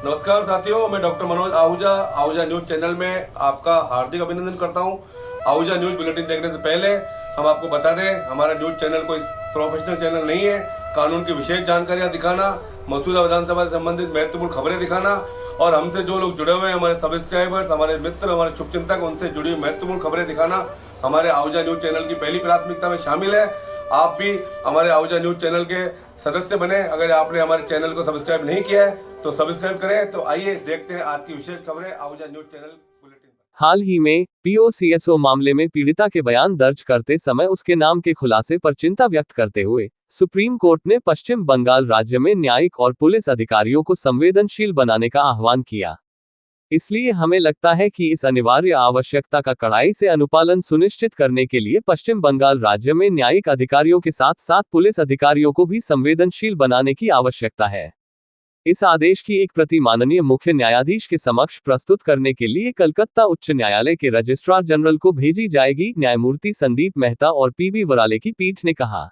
नमस्कार साथियों, मैं doctor Manoj Ahuja Ahuja news channel में आपका हार्दिक अभिनंदन करता हूं। आहूजा न्यूज बुलेटिन देखने से पहले हम आपको बता दें, हमारा न्यूज चैनल कोई प्रोफेशनल चैनल नहीं है। कानून की विशेष जानकारियां दिखाना, मौजूदा विधानसभा से संबंधित महत्वपूर्ण खबरें दिखाना और हमसे जो लोग जुड़े हुए हैं, हमारे सब्सक्राइबर्स, हमारे मित्र, हमारे शुभचिंतक, उनसे जुड़ी हुई महत्वपूर्ण खबरें दिखाना हमारे आहूजा न्यूज चैनल की पहली प्राथमिकता में शामिल है। आप भी हमारे आहूजा न्यूज चैनल के सदस्य बने। अगर आपने हमारे चैनल को सब्सक्राइब नहीं किया है तो सब्सक्राइब करें। तो आइए देखते हैं आज की विशेष खबरें आहूजा न्यूज चैनल बुलेटिन। हाल ही में पीओसीएसओ मामले में पीड़िता के बयान दर्ज करते समय उसके नाम के खुलासे पर चिंता व्यक्त करते हुए सुप्रीम कोर्ट ने पश्चिम बंगाल राज्य में न्यायिक और पुलिस अधिकारियों को संवेदनशील बनाने का आह्वान किया। इसलिए हमें लगता है कि इस अनिवार्य आवश्यकता का कड़ाई से अनुपालन सुनिश्चित करने के लिए पश्चिम बंगाल राज्य में न्यायिक अधिकारियों के साथ साथ पुलिस अधिकारियों को भी संवेदनशील बनाने की आवश्यकता है। इस आदेश की एक प्रति माननीय मुख्य न्यायाधीश के समक्ष प्रस्तुत करने के लिए कलकत्ता उच्च न्यायालय के रजिस्ट्रार जनरल को भेजी जाएगी। न्यायमूर्ति संदीप मेहता और पीबी वराले की पीठ ने कहा,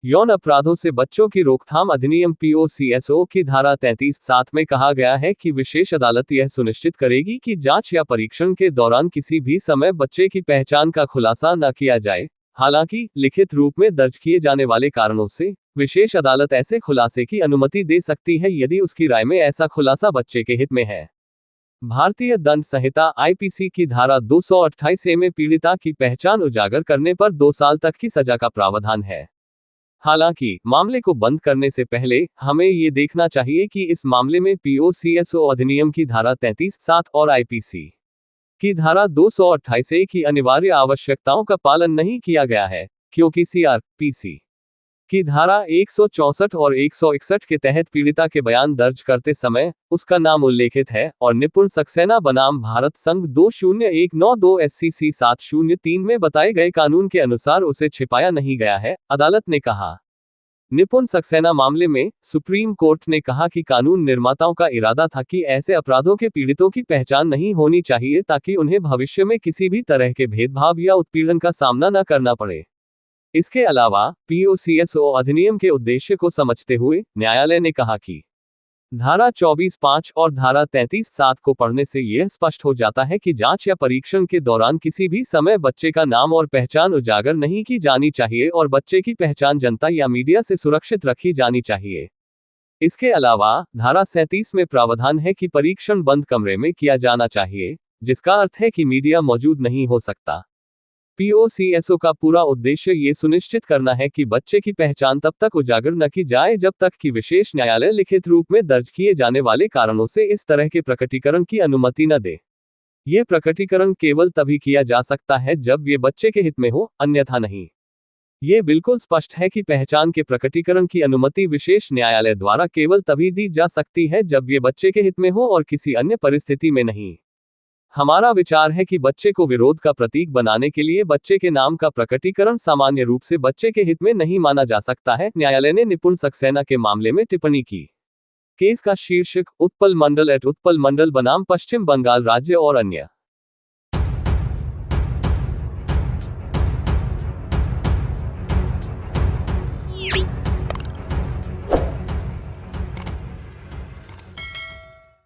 यौन अपराधों से बच्चों की रोकथाम अधिनियम पीओसीएसओ की धारा 33(7) में कहा गया है कि विशेष अदालत यह सुनिश्चित करेगी कि जांच या परीक्षण के दौरान किसी भी समय बच्चे की पहचान का खुलासा न किया जाए। हालांकि लिखित रूप में दर्ज किए जाने वाले कारणों से विशेष अदालत ऐसे खुलासे की अनुमति दे सकती है यदि उसकी राय में ऐसा खुलासा बच्चे के हित में है। भारतीय दंड संहिता आईपीसी की धारा 228A में पीड़िता की पहचान उजागर करने पर 2 साल तक की सजा का प्रावधान है। हालांकि मामले को बंद करने से पहले हमें ये देखना चाहिए कि इस मामले में पीओसीएसओ अधिनियम की धारा 33(7) और आईपीसी की धारा 228A की अनिवार्य आवश्यकताओं का पालन नहीं किया गया है, क्योंकि सीआरपीसी की धारा 164 और 161 के तहत पीड़िता के बयान दर्ज करते समय उसका नाम उल्लेखित है और निपुण सक्सेना बनाम भारत संघ 2019-2 SCC 703 में बताए गए कानून के अनुसार उसे छिपाया नहीं गया है, अदालत ने कहा। निपुण सक्सेना मामले में सुप्रीम कोर्ट ने कहा कि कानून निर्माताओं का इरादा था कि ऐसे अपराधों के पीड़ितों की पहचान नहीं होनी चाहिए ताकि उन्हें भविष्य में किसी भी तरह के भेदभाव या उत्पीड़न का सामना न करना पड़े। इसके अलावा पीओसीएसओ अधिनियम के उद्देश्य को समझते हुए न्यायालय ने कहा कि धारा 24(5) और धारा 33(7) को पढ़ने से यह स्पष्ट हो जाता है कि जांच या परीक्षण के दौरान किसी भी समय बच्चे का नाम और पहचान उजागर नहीं की जानी चाहिए और बच्चे की पहचान जनता या मीडिया से सुरक्षित रखी जानी चाहिए। इसके अलावा धारा 37 में प्रावधान है कि परीक्षण बंद कमरे में किया जाना चाहिए, जिसका अर्थ है कि मीडिया मौजूद नहीं हो सकता। पीओसीएसओ का पूरा उद्देश्य ये सुनिश्चित करना है कि बच्चे की पहचान तब तक उजागर न की जाए जब तक कि विशेष न्यायालय लिखित रूप में दर्ज किए जाने वाले कारणों से इस तरह के प्रकटीकरण की अनुमति न दे। ये प्रकटीकरण केवल तभी किया जा सकता है जब ये बच्चे के हित में हो, अन्यथा नहीं। ये बिल्कुल स्पष्ट है कि पहचान के प्रकटीकरण की अनुमति विशेष न्यायालय द्वारा केवल तभी दी जा सकती है जब ये बच्चे के हित में हो और किसी अन्य परिस्थिति में नहीं। हमारा विचार है कि बच्चे को विरोध का प्रतीक बनाने के लिए बच्चे के नाम का प्रकटीकरण सामान्य रूप से बच्चे के हित में नहीं माना जा सकता है, न्यायालय ने निपुण सक्सेना के मामले में टिप्पणी की। केस का शीर्षक उत्पल मंडल बनाम पश्चिम बंगाल राज्य और अन्य।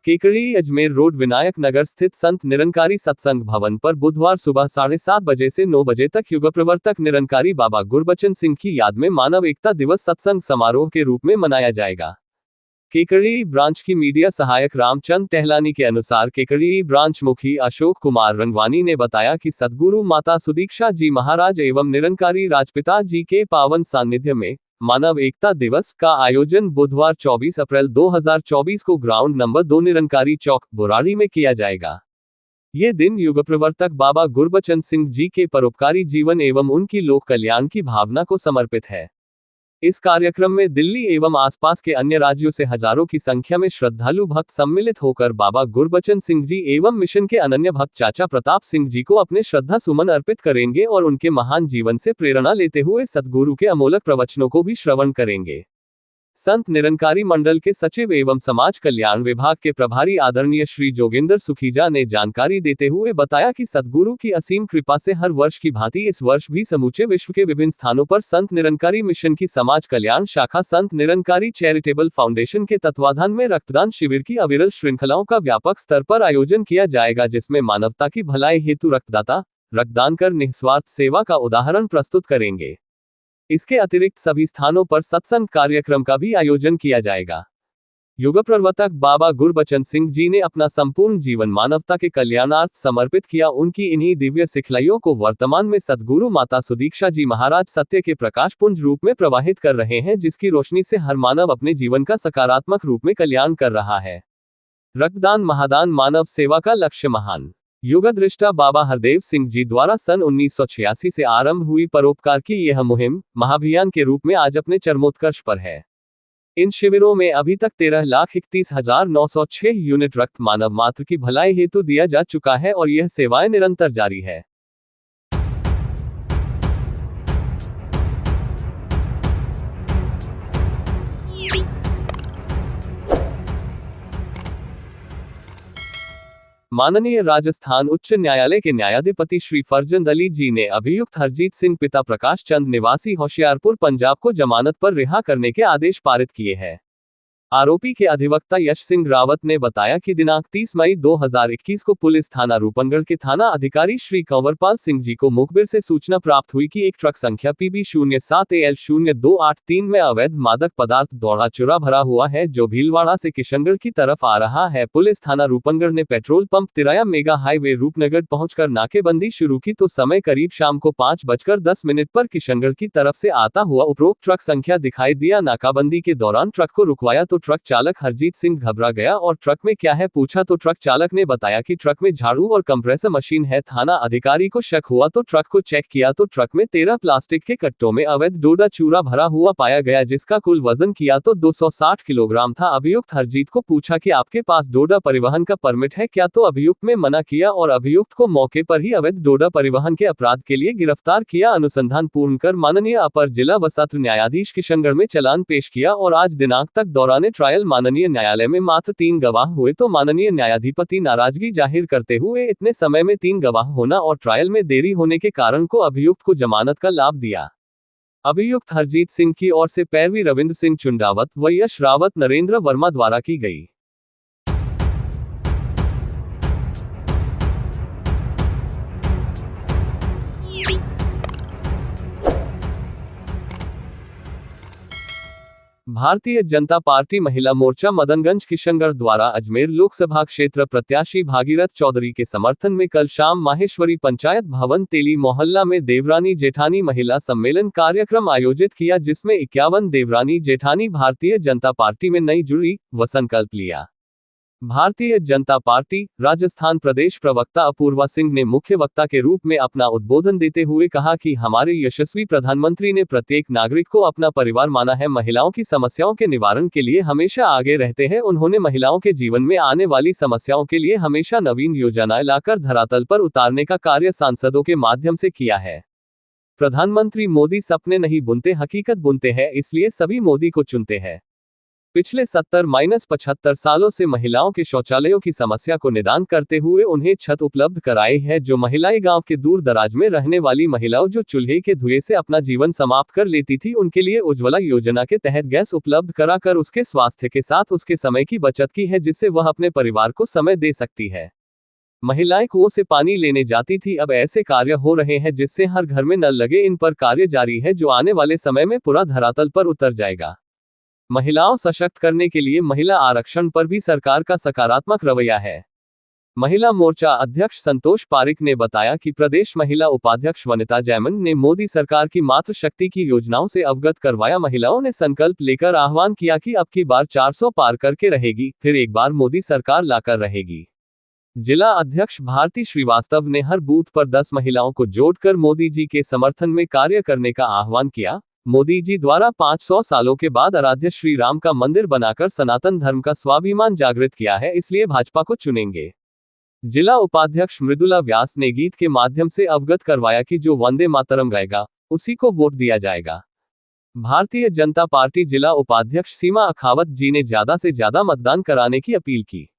केकड़ी अजमेर रोड विनायक नगर स्थित संत निरंकारी सत्संग भवन पर बुधवार सुबह 7:30 बजे से 9 बजे तक युग प्रवर्तक निरंकारी बाबा गुरबचन सिंह की याद में मानव एकता दिवस सत्संग समारोह के रूप में मनाया जाएगा। केकड़ी ब्रांच की मीडिया सहायक रामचंद टहलानी के अनुसार केकड़ी ब्रांच मुखी अशोक कुमार रंगवानी ने बताया कि सद्गुरु माता सुदीक्षा जी महाराज एवं निरंकारी राजपिता जी के पावन सानिध्य में मानव एकता दिवस का आयोजन बुधवार 24 अप्रैल 2024 को ग्राउंड नंबर 2 निरंकारी चौक बुराड़ी में किया जाएगा। ये दिन युग प्रवर्तक बाबा गुरबचन सिंह जी के परोपकारी जीवन एवं उनकी लोक कल्याण की भावना को समर्पित है। इस कार्यक्रम में दिल्ली एवं आसपास के अन्य राज्यों से हजारों की संख्या में श्रद्धालु भक्त सम्मिलित होकर बाबा गुरबचन सिंह जी एवं मिशन के अनन्य भक्त चाचा प्रताप सिंह जी को अपने श्रद्धा सुमन अर्पित करेंगे और उनके महान जीवन से प्रेरणा लेते हुए सद्गुरु के अमोलक प्रवचनों को भी श्रवण करेंगे। संत निरंकारी मंडल के सचिव एवं समाज कल्याण विभाग के प्रभारी आदरणीय श्री जोगेंद्र सुखीजा ने जानकारी देते हुए बताया कि सद्गुरु की असीम कृपा से हर वर्ष की भांति इस वर्ष भी समूचे विश्व के विभिन्न स्थानों पर संत निरंकारी मिशन की समाज कल्याण शाखा संत निरंकारी चैरिटेबल फाउंडेशन के तत्वाधान में रक्तदान शिविर की अविरल श्रृंखलाओं का व्यापक स्तर पर आयोजन किया जाएगा, जिसमें मानवता की भलाई हेतु रक्तदाता रक्तदान कर निस्वार्थ सेवा का उदाहरण प्रस्तुत करेंगे। इसके अतिरिक्त सभी स्थानों पर सत्संग कार्यक्रम का भी आयोजन किया जाएगा। युग प्रवर्तक बाबा गुरबचन सिंह जी ने अपना संपूर्ण जीवन मानवता के कल्याणार्थ समर्पित किया। उनकी इन्हीं दिव्य सिखलाइयों को वर्तमान में सद्गुरु माता सुदीक्षा जी महाराज सत्य के प्रकाश पुंज रूप में प्रवाहित कर रहे हैं, जिसकी रोशनी से हर मानव अपने जीवन का सकारात्मक रूप में कल्याण कर रहा है। रक्तदान महादान मानव सेवा का लक्ष्य महान युगदृष्टा बाबा हरदेव सिंह जी द्वारा सन 1986 से आरंभ हुई परोपकार की यह मुहिम महाभियान के रूप में आज अपने चरमोत्कर्ष पर है। इन शिविरों में अभी तक 13,31,906 यूनिट रक्त मानव मात्र की भलाई हेतु दिया जा चुका है और यह सेवाएं निरंतर जारी है। माननीय राजस्थान उच्च न्यायालय के न्यायाधिपति श्री फरजंद अली जी ने अभियुक्त हरजीत सिंह पिता प्रकाश चंद निवासी होशियारपुर पंजाब को जमानत पर रिहा करने के आदेश पारित किए हैं। आरोपी के अधिवक्ता यश सिंह रावत ने बताया कि दिनांक 30 मई 2021 को पुलिस थाना रूपनगढ़ के थाना अधिकारी श्री कंवरपाल सिंह जी को मुखबिर से सूचना प्राप्त हुई कि एक ट्रक संख्या PB 07AL0283 में अवैध मादक पदार्थ दौड़ा चुरा भरा हुआ है, जो भीलवाड़ा से किशनगढ़ की तरफ आ रहा है। पुलिस थाना रूपनगढ़ ने पेट्रोल पंप तिराया मेगा हाईवे रूपनगर पहुंचकर नाकेबंदी शुरू की तो समय करीब शाम को 5:10 पर किशनगढ़ की तरफ से आता हुआ उपरोक्त ट्रक संख्या दिखाई दिया। नाकाबंदी के दौरान ट्रक को रुकवाया तो ट्रक चालक हरजीत सिंह घबरा गया और ट्रक में क्या है पूछा तो ट्रक चालक ने बताया कि ट्रक में झाड़ू और कंप्रेसर मशीन है। थाना अधिकारी को शक हुआ तो ट्रक को चेक किया तो ट्रक में 13 प्लास्टिक के कट्टों में अवैध डोडा चूरा भरा हुआ पाया गया, जिसका कुल वजन किया तो 260 किलोग्राम था। अभियुक्त हरजीत को पूछा कि आपके पास डोडा परिवहन का परमिट है क्या, तो अभियुक्त में मना किया और अभियुक्त को मौके पर ही अवैध डोडा परिवहन के अपराध के लिए गिरफ्तार किया। अनुसंधान पूर्ण कर माननीय अपर जिला व सत्र न्यायाधीश किशनगढ़ में चालान पेश किया और आज दिनांक तक दौरान ट्रायल माननीय न्यायालय में मात्र 3 गवाह हुए तो माननीय न्यायाधिपति नाराजगी जाहिर करते हुए इतने समय में 3 गवाह होना और ट्रायल में देरी होने के कारण को अभियुक्त को जमानत का लाभ दिया। अभियुक्त हरजीत सिंह की ओर से पैरवी रविंद्र सिंह चुंडावत व यश रावत नरेंद्र वर्मा द्वारा की गई। भारतीय जनता पार्टी महिला मोर्चा मदनगंज किशनगढ़ द्वारा अजमेर लोकसभा क्षेत्र प्रत्याशी भागीरथ चौधरी के समर्थन में कल शाम माहेश्वरी पंचायत भवन तेली मोहल्ला में देवरानी जेठानी महिला सम्मेलन कार्यक्रम आयोजित किया, जिसमें 51 देवरानी जेठानी भारतीय जनता पार्टी में नई जुड़ी व संकल्प लिया। भारतीय जनता पार्टी राजस्थान प्रदेश प्रवक्ता अपूर्वा सिंह ने मुख्य वक्ता के रूप में अपना उद्बोधन देते हुए कहा कि हमारे यशस्वी प्रधानमंत्री ने प्रत्येक नागरिक को अपना परिवार माना है, महिलाओं की समस्याओं के निवारण के लिए हमेशा आगे रहते हैं। उन्होंने महिलाओं के जीवन में आने वाली समस्याओं के लिए हमेशा नवीन योजनाएं लाकर धरातल पर उतारने का कार्य सांसदों के माध्यम से किया है। प्रधानमंत्री मोदी सपने नहीं बुनते, हकीकत बुनते हैं, इसलिए सभी मोदी को चुनते हैं। पिछले 70-75 सालों से महिलाओं के शौचालयों की समस्या को निदान करते हुए उन्हें छत उपलब्ध कराई है। जो महिलाएं गांव के दूर दराज में रहने वाली महिलाओं जो चूल्हे के धुएं से अपना जीवन समाप्त कर लेती थी, उनके लिए उज्ज्वला योजना के तहत गैस उपलब्ध कराकर उसके स्वास्थ्य के साथ उसके समय की बचत की है, जिससे वह अपने परिवार को समय दे सकती है। महिलाएं कुओं से पानी लेने जाती थी, अब ऐसे कार्य हो रहे हैं जिससे हर घर में नल लगे। इन पर कार्य जारी है जो आने वाले समय में पूरा धरातल पर उतर जाएगा। महिलाओं सशक्त करने के लिए महिला आरक्षण पर भी सरकार का सकारात्मक रवैया है। महिला मोर्चा अध्यक्ष संतोष पारिक ने बताया कि प्रदेश महिला उपाध्यक्ष वनिता जैमन ने मोदी सरकार की मातृ शक्ति की योजनाओं से अवगत करवाया। महिलाओं ने संकल्प लेकर आह्वान किया कि अब की बार 400 पार करके रहेगी, फिर एक बार मोदी सरकार लाकर रहेगी। जिला अध्यक्ष भारती श्रीवास्तव ने हर बूथ पर 10 महिलाओं को जोड़कर मोदी जी के समर्थन में कार्य करने का आह्वान किया। मोदी जी द्वारा 500 सालों के बाद आराध्य श्री राम का मंदिर बनाकर सनातन धर्म का स्वाभिमान जागृत किया है, इसलिए भाजपा को चुनेंगे। जिला उपाध्यक्ष मृदुला व्यास ने गीत के माध्यम से अवगत करवाया कि जो वंदे मातरम गाएगा उसी को वोट दिया जाएगा। भारतीय जनता पार्टी जिला उपाध्यक्ष सीमा अखावत जी ने ज्यादा से ज्यादा मतदान कराने की अपील की।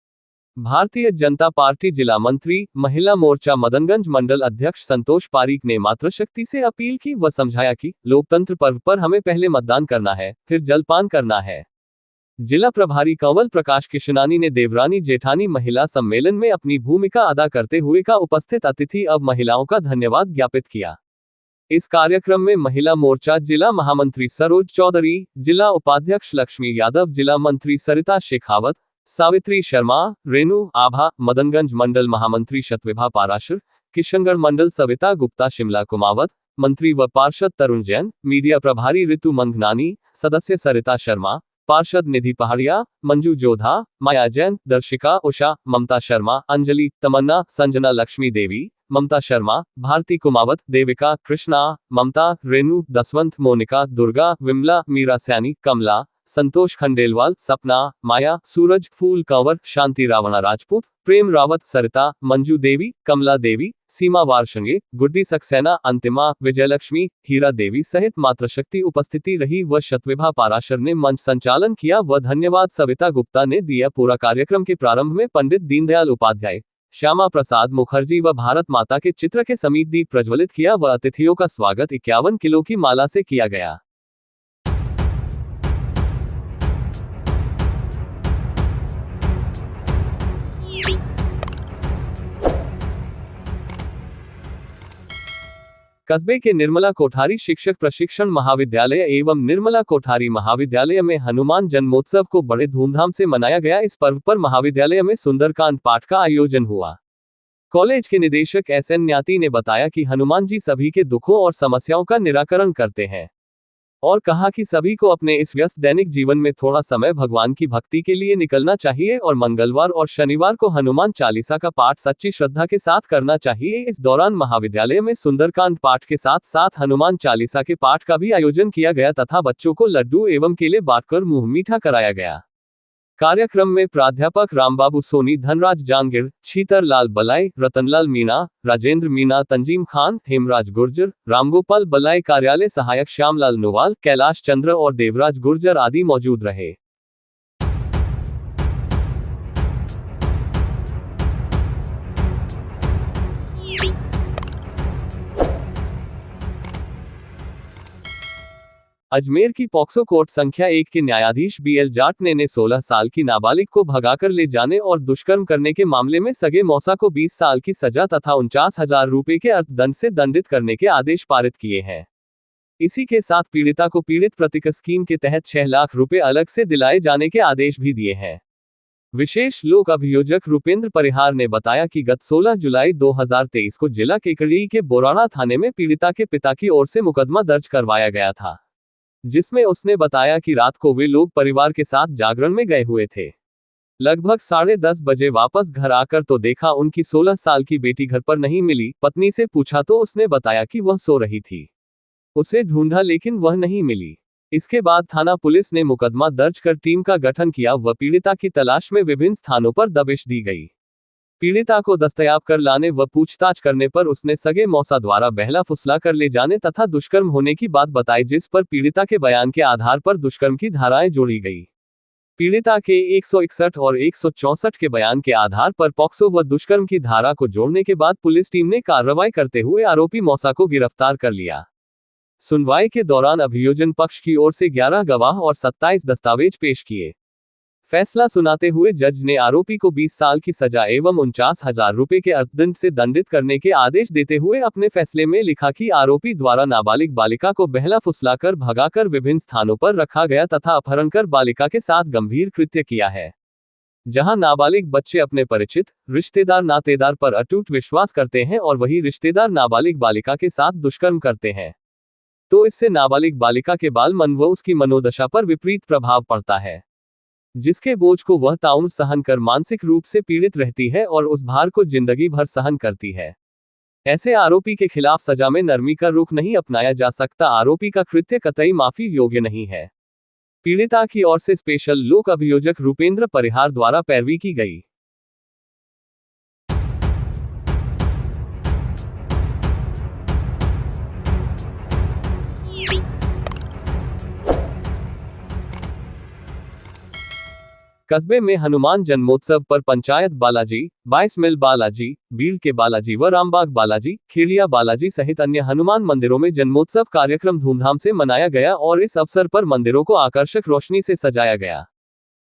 भारतीय जनता पार्टी जिला मंत्री, महिला मोर्चा मदनगंज मंडल अध्यक्ष संतोष पारीक ने मातृशक्ति से अपील की व समझाया कि लोकतंत्र पर्व पर हमें पहले मतदान करना है, फिर जलपान करना है। जिला प्रभारी कंवल प्रकाश किशनानी ने देवरानी जेठानी महिला सम्मेलन में अपनी भूमिका अदा करते हुए का उपस्थित अतिथि अब महिलाओं का धन्यवाद ज्ञापित किया। इस कार्यक्रम में महिला मोर्चा जिला महामंत्री सरोज चौधरी, जिला उपाध्यक्ष लक्ष्मी यादव, जिला मंत्री सरिता शेखावत, सावित्री शर्मा, रेणु आभा, मदनगंज मंडल महामंत्री शतविभा पाराशर, किशनगढ़ मंडल सविता गुप्ता, शिमला कुमावत, मंत्री व पार्षद तरुण जैन, मीडिया प्रभारी ऋतु मंगनानी, सदस्य सरिता शर्मा, पार्षद निधि पहाड़िया, मंजू जोधा, माया जैन, दर्शिका उषा, ममता शर्मा, अंजलि, तमन्ना, संजना लक्ष्मी देवी, ममता शर्मा, भारती कुमावत, देविका, कृष्णा, ममता, रेणु, दसवंत, मोनिका, दुर्गा, विमला, मीरा सैनी, कमला, संतोष खंडेलवाल, सपना, माया, सूरज, फूल कंवर, शांति रावणा राजपूत, प्रेम रावत, सरिता, मंजू देवी, कमला देवी, सीमा वारशंगे, गुड्डी सक्सेना, अंतिमा, विजयलक्ष्मी, हीरा देवी सहित मातृशक्ति उपस्थिति रही व शतविभा पाराशर ने मंच संचालन किया व धन्यवाद सविता गुप्ता ने दिया। पूरा कार्यक्रम के प्रारंभ में पंडित दीनदयाल उपाध्याय, श्यामा प्रसाद मुखर्जी व भारत माता के चित्र के समीप दीप प्रज्वलित किया व अतिथियों का स्वागत 51 किलो की माला से किया गया। कस्बे के निर्मला कोठारी शिक्षक प्रशिक्षण महाविद्यालय एवं निर्मला कोठारी महाविद्यालय में हनुमान जन्मोत्सव को बड़े धूमधाम से मनाया गया। इस पर्व पर महाविद्यालय में सुंदरकांड पाठ का आयोजन हुआ। कॉलेज के निदेशक SN न्याती ने बताया कि हनुमान जी सभी के दुखों और समस्याओं का निराकरण करते हैं और कहा कि सभी को अपने इस व्यस्त दैनिक जीवन में थोड़ा समय भगवान की भक्ति के लिए निकलना चाहिए और मंगलवार और शनिवार को हनुमान चालीसा का पाठ सच्ची श्रद्धा के साथ करना चाहिए। इस दौरान महाविद्यालय में सुंदरकांड पाठ के साथ साथ हनुमान चालीसा के पाठ का भी आयोजन किया गया तथा बच्चों को लड्डू एवं केले बांटकर मुंह मीठा कराया गया। कार्यक्रम में प्राध्यापक रामबाबू सोनी, धनराज जांगिड़, शीतर लाल बलाई, रतनलाल मीणा, राजेंद्र मीणा, तंजीम खान, हेमराज गुर्जर, रामगोपाल बलाई, कार्यालय सहायक श्यामलाल नोवाल, कैलाश चंद्र और देवराज गुर्जर आदि मौजूद रहे। अजमेर की पॉक्सो कोर्ट संख्या 1 के न्यायाधीश BL जाट ने 16 साल की नाबालिग को भगाकर ले जाने और दुष्कर्म करने के मामले में सगे मौसा को 20 साल की सजा तथा 49,000 रुपए के अर्थदंड से दंडित करने के आदेश पारित किए हैं। इसी के साथ पीड़िता को पीड़ित प्रतिक स्कीम के तहत 6 लाख रुपए अलग से दिलाए जाने के आदेश भी दिए हैं। विशेष लोक अभियोजक रूपेंद्र परिहार ने बताया कि गत 16 जुलाई 2023 को जिला केकड़ी के बोराड़ा थाने में पीड़िता के पिता की ओर से मुकदमा दर्ज करवाया गया था, जिसमें उसने बताया कि रात को वे लोग परिवार के साथ जागरण में गए हुए थे। लगभग 10:30 बजे वापस घर आकर तो देखा उनकी 16 साल की बेटी घर पर नहीं मिली। पत्नी से पूछा तो उसने बताया कि वह सो रही थी। उसे ढूंढा लेकिन वह नहीं मिली। इसके बाद थाना पुलिस ने मुकदमा दर्ज कर टीम का गठन किया व पीड़िता की तलाश में विभिन्न स्थानों पर दबिश दी गई। पीड़िता को दस्तयाब कर लाने व पूछताछ करने पर उसने सगे मौसा द्वारा बहला फुसला कर ले जाने तथा दुष्कर्म होने की बात बताई, जिस पर पीड़िता के बयान के आधार पर दुष्कर्म की धाराएं जोड़ी गई। पीड़िता के 161 और 164 के बयान के आधार पर पॉक्सो व दुष्कर्म की धारा को जोड़ने के बाद पुलिस टीम ने कार्रवाई करते हुए आरोपी मौसा को गिरफ्तार कर लिया। सुनवाई के दौरान अभियोजन पक्ष की ओर से 11 गवाह और 27 दस्तावेज पेश किए। फैसला सुनाते हुए जज ने आरोपी को 20 साल की सजा एवं 49,000 रुपए के अर्थदंड से दंडित करने के आदेश देते हुए अपने फैसले में लिखा कि आरोपी द्वारा नाबालिग बालिका को बहला फुसलाकर भगाकर विभिन्न स्थानों पर रखा गया तथा अपहरण कर बालिका के साथ गंभीर कृत्य किया है। जहां नाबालिग बच्चे अपने परिचित रिश्तेदार नातेदार पर अटूट विश्वास करते हैं और वही रिश्तेदार नाबालिग बालिका के साथ दुष्कर्म करते हैं, तो इससे नाबालिग बालिका के बाल मन व उसकी मनोदशा पर विपरीत प्रभाव पड़ता है, जिसके बोझ को वह ताउम्र सहन कर मानसिक रूप से पीड़ित रहती है और उस भार को जिंदगी भर सहन करती है। ऐसे आरोपी के खिलाफ सजा में नरमी का रुख नहीं अपनाया जा सकता। आरोपी का कृत्य कतई माफी योग्य नहीं है। पीड़िता की ओर से स्पेशल लोक अभियोजक रूपेंद्र परिहार द्वारा पैरवी की गई। कस्बे में हनुमान जन्मोत्सव पर पंचायत बालाजी, 22 मिल बालाजी, बीड़ के बालाजी व रामबाग बालाजी, खेड़िया बालाजी सहित अन्य हनुमान मंदिरों में जन्मोत्सव कार्यक्रम धूमधाम से मनाया गया और इस अवसर पर मंदिरों को आकर्षक रोशनी से सजाया गया।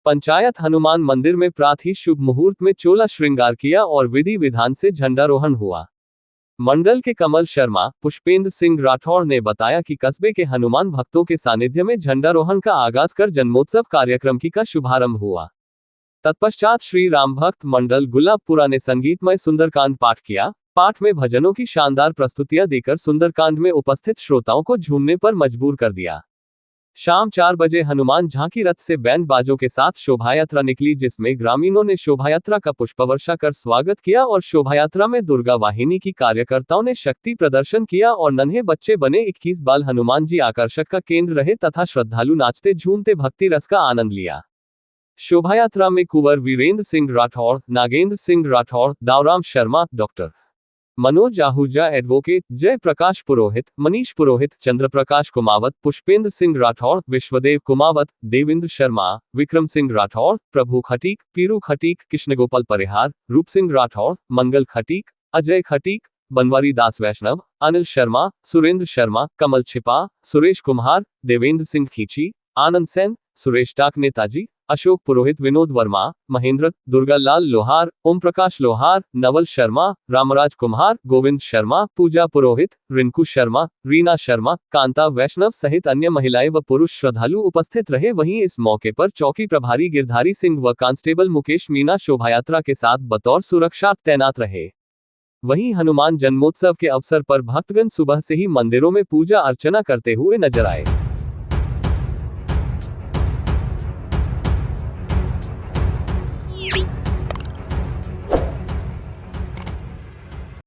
पंचायत हनुमान मंदिर में प्रातः ही शुभ मुहूर्त में चोला श्रृंगार किया और विधि विधान से झंडारोहण हुआ। मंडल के कमल शर्मा, पुष्पेंद्र सिंह राठौड़ ने बताया कि कस्बे के हनुमान भक्तों के सानिध्य में झंडारोहण का आगाज कर जन्मोत्सव कार्यक्रम का शुभारंभ हुआ। तत्पश्चात श्री राम भक्त मंडल गुलाबपुरा ने संगीतमय सुंदरकांड पाठ किया। पाठ में भजनों की शानदार प्रस्तुतियां देकर सुंदरकांड में उपस्थित श्रोताओं को झूमने पर मजबूर कर दिया। शाम 4 बजे हनुमान झांकी रथ से बैंड बाजों के साथ शोभायात्रा निकली, जिसमें ग्रामीणों ने शोभायात्रा का पुष्पवर्षा कर स्वागत किया और शोभायात्रा में दुर्गा वाहिनी की कार्यकर्ताओं ने शक्ति प्रदर्शन किया और नन्हे बच्चे बने 21 बाल हनुमान जी आकर्षक का केंद्र रहे तथा श्रद्धालु नाचते झूमते भक्ति रस का आनंद लिया। शोभायात्रा में कुंवर वीरेंद्र सिंह राठौड़, नागेंद्र सिंह राठौड़, दावराम शर्मा, डॉक्टर मनोज आहूजा, एडवोकेट जय प्रकाश पुरोहित, मनीष पुरोहित, चंद्रप्रकाश कुमावत, पुष्पेंद्र सिंह राठौड़, विश्वदेव कुमावत, देवेंद्र शर्मा, विक्रम सिंह राठौड़, प्रभु खटीक, पीरू खटीक, कृष्णगोपाल परिहार, रूप सिंह राठौड़, मंगल खटीक, अजय खटीक, बनवारी दास वैष्णव, अनिल शर्मा, सुरेंद्र शर्मा, कमल छिपा, सुरेश कुम्हार, देवेंद्र सिंह खींची, आनंद सेन, सुरेश टाक नेताजी, अशोक पुरोहित, विनोद वर्मा, महेंद्र, दुर्गालाल लोहार, ओम प्रकाश लोहार, नवल शर्मा, रामराज कुम्हार, गोविंद शर्मा, पूजा पुरोहित, रिंकू शर्मा, रीना शर्मा, कांता वैष्णव सहित अन्य महिलाएं व पुरुष श्रद्धालु उपस्थित रहे। वहीं इस मौके पर चौकी प्रभारी गिरधारी सिंह व कांस्टेबल मुकेश मीना शोभायात्रा के साथ बतौर सुरक्षा तैनात रहे। वहीं हनुमान जन्मोत्सव के अवसर पर भक्तगण सुबह से ही मंदिरों में पूजा अर्चना करते हुए नजर आए।